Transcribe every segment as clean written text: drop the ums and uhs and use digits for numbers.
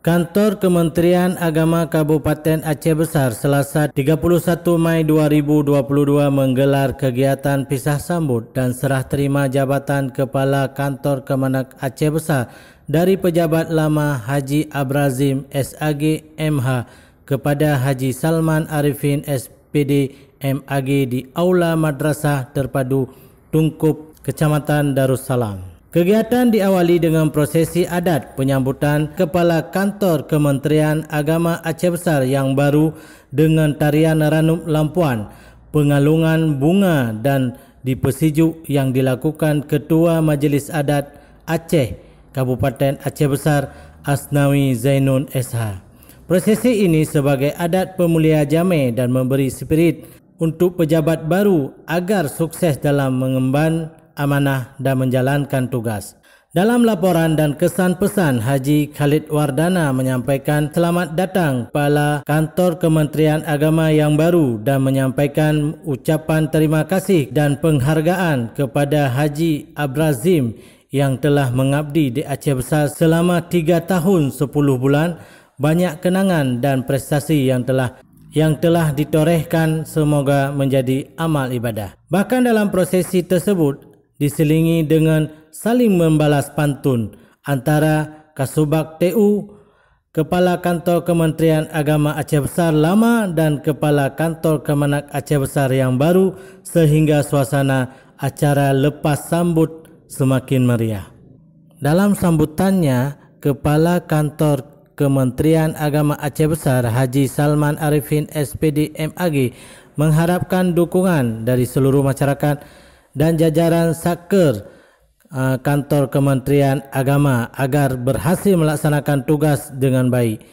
Kantor Kementerian Agama Kabupaten Aceh Besar Selasa 31 Mei 2022 menggelar kegiatan pisah sambut dan serah terima jabatan Kepala Kantor Kemenak Aceh Besar dari pejabat lama Haji Abrazim SAG MH kepada Haji Salman Arifin SPD MAG di Aula Madrasah Terpadu Tungkup, Kecamatan Darussalam. Kegiatan diawali dengan prosesi adat penyambutan Kepala Kantor Kementerian Agama Aceh Besar yang baru dengan tarian Ranum Lampuan, pengalungan bunga dan dipersejuk yang dilakukan Ketua Majlis Adat Aceh Kabupaten Aceh Besar Asnawi Zainun SH. Prosesi ini sebagai adat pemulia jame dan memberi spirit untuk pejabat baru agar sukses dalam mengemban amanah dan menjalankan tugas. Dalam laporan dan kesan pesan, Haji Khalid Wardana menyampaikan selamat datang Kepala Kantor Kementerian Agama yang baru dan menyampaikan ucapan terima kasih dan penghargaan kepada Haji Abrazim yang telah mengabdi di Aceh Besar selama 3 tahun 10 bulan. Banyak kenangan dan prestasi yang telah ditorehkan semoga menjadi amal ibadah. Bahkan dalam prosesi tersebut diselingi dengan saling membalas pantun antara Kasubag TU, Kepala Kantor Kementerian Agama Aceh Besar lama dan Kepala Kantor Kemenak Aceh Besar yang baru sehingga suasana acara lepas sambut semakin meriah. Dalam sambutannya, Kepala Kantor Kementerian Agama Aceh Besar Haji Salman Arifin SPD MAG mengharapkan dukungan dari seluruh masyarakat dan jajaran Saker Kantor Kementerian Agama agar berhasil melaksanakan tugas dengan baik,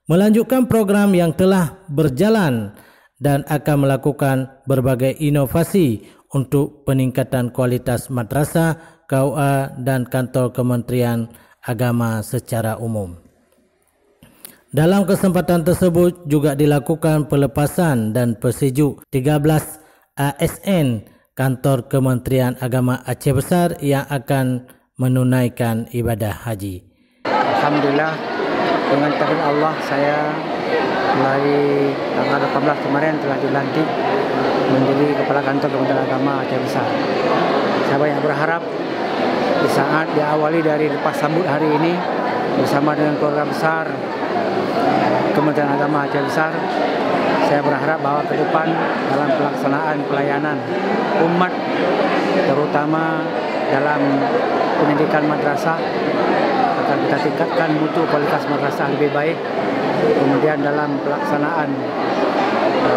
melanjutkan program yang telah berjalan dan akan melakukan berbagai inovasi untuk peningkatan kualitas madrasah, KUA dan Kantor Kementerian Agama secara umum. Dalam kesempatan tersebut juga dilakukan pelepasan dan persejuk 13 ASN Kantor Kementerian Agama Aceh Besar yang akan menunaikan ibadah haji. Alhamdulillah, dengan takdir Allah saya mulai tanggal 18 kemarin telah dilantik menjadi Kepala Kantor Kementerian Agama Aceh Besar. Saya banyak berharap di saat diawali dari lepas sambut hari ini bersama dengan keluarga besar Kementerian Agama Aceh Besar, saya berharap bahwa ke depan dalam pelaksanaan pelayanan umat, terutama dalam pendidikan madrasah, akan kita tingkatkan mutu kualitas madrasah lebih baik. Kemudian dalam pelaksanaan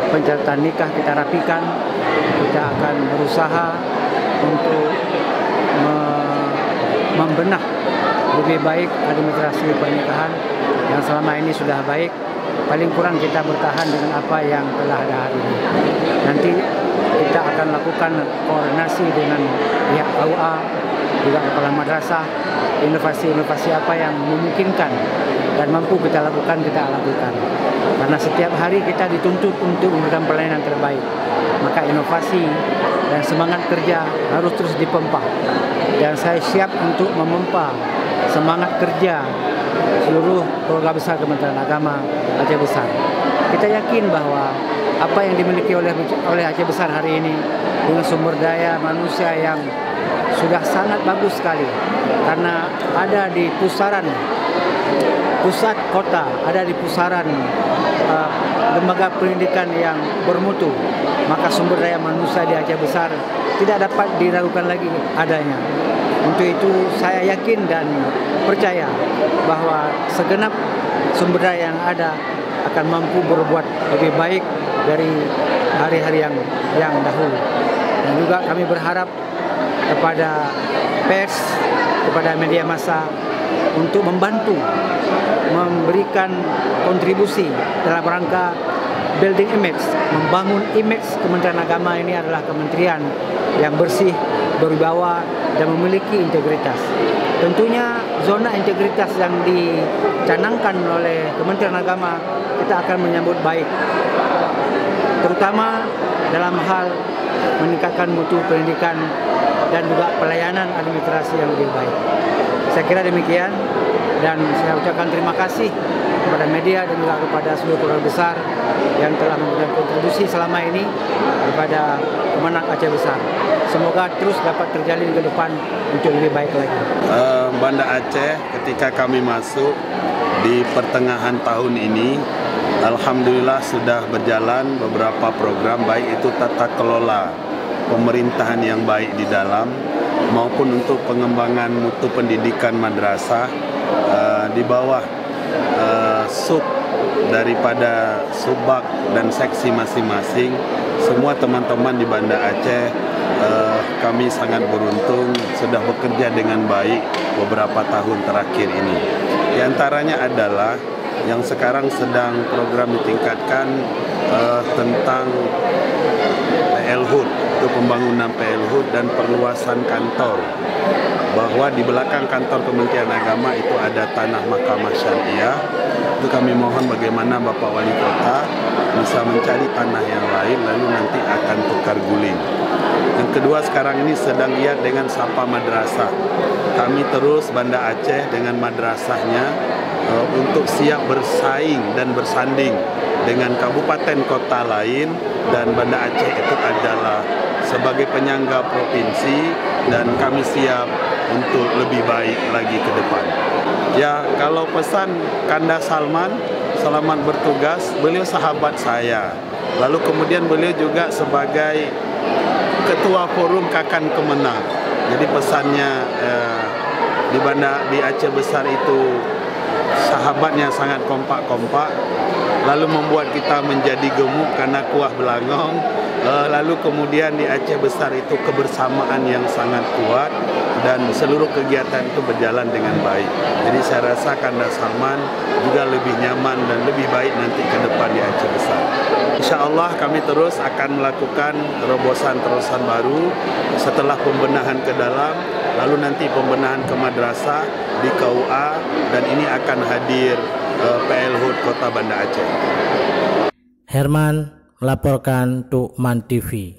pencatatan nikah kita rapikan, kita akan berusaha untuk membenah lebih baik administrasi pernikahan yang selama ini sudah baik. Paling kurang kita bertahan dengan apa yang telah ada hari ini. Nanti kita akan lakukan koordinasi dengan pihak KUA, juga kepala madrasah, inovasi-inovasi apa yang memungkinkan dan mampu kita lakukan. Karena setiap hari kita dituntut untuk memberikan pelayanan terbaik. Maka inovasi dan semangat kerja harus terus dipompa. Dan saya siap untuk memompa semangat kerja seluruh keluarga besar Kementerian Agama Aceh Besar. Kita yakin bahwa apa yang dimiliki oleh Aceh Besar hari ini dengan sumber daya manusia yang sudah sangat bagus sekali, karena ada di pusat kota, ada di pusaran lembaga pendidikan yang bermutu, maka sumber daya manusia di Aceh Besar tidak dapat diragukan lagi adanya. Untuk itu saya yakin dan percaya bahwa segenap sumber daya yang ada akan mampu berbuat lebih baik dari hari-hari yang dahulu. Dan juga kami berharap kepada pers, kepada media massa untuk membantu memberikan kontribusi dalam rangka building image, membangun image Kementerian Agama ini adalah kementerian yang bersih, berwibawa dan memiliki integritas. Tentunya zona integritas yang dicanangkan oleh Kementerian Agama kita akan menyambut baik, terutama dalam hal meningkatkan mutu pendidikan dan juga pelayanan administrasi yang lebih baik. Saya kira demikian. Dan saya ucapkan terima kasih kepada media dan juga kepada seluruh keluarga besar yang telah memberikan kontribusi selama ini kepada kemenang Aceh Besar. Semoga terus dapat terjalin ke depan untuk lebih baik lagi. Banda Aceh ketika kami masuk di pertengahan tahun ini, alhamdulillah sudah berjalan beberapa program, baik itu tata kelola pemerintahan yang baik di dalam maupun untuk pengembangan mutu pendidikan madrasah di bawah sub daripada subak dan seksi masing-masing. Semua teman-teman di Banda Aceh, kami sangat beruntung sudah bekerja dengan baik beberapa tahun terakhir ini. Di antaranya adalah yang sekarang sedang program ditingkatkan tentang PL-HUD, itu pembangunan PL-HUD dan perluasan kantor. Bahwa di belakang kantor Kementerian Agama itu ada tanah Mahkamah Syariah. Itu kami mohon bagaimana Bapak Wali Kota bisa mencari tanah yang lain lalu nanti akan tukar guling. Yang kedua, sekarang ini sedang giat dengan Sapa Madrasah. Kami terus Banda Aceh dengan madrasahnya untuk siap bersaing dan bersanding dengan kabupaten kota lain, dan Banda Aceh itu adalah sebagai penyangga provinsi dan kami siap untuk lebih baik lagi ke depan. Ya, kalau pesan Kanda Salman, selamat bertugas. Beliau sahabat saya. Lalu kemudian beliau juga sebagai Ketua Forum Kakan Kemenang. Jadi pesannya di Aceh Besar itu sahabatnya sangat kompak-kompak, lalu membuat kita menjadi gemuk karena kuah belangong. Lalu kemudian di Aceh Besar itu kebersamaan yang sangat kuat dan seluruh kegiatan itu berjalan dengan baik. Jadi saya rasa Kanda Salman juga lebih nyaman dan lebih baik nanti ke depan di Aceh Besar. Insya Allah kami terus akan melakukan terobosan-terobosan baru setelah pembenahan ke dalam, lalu nanti pembenahan ke madrasah di KUA, dan ini akan hadir PL-HUD Kota Banda Aceh. Herman melaporkan untuk MAN TV.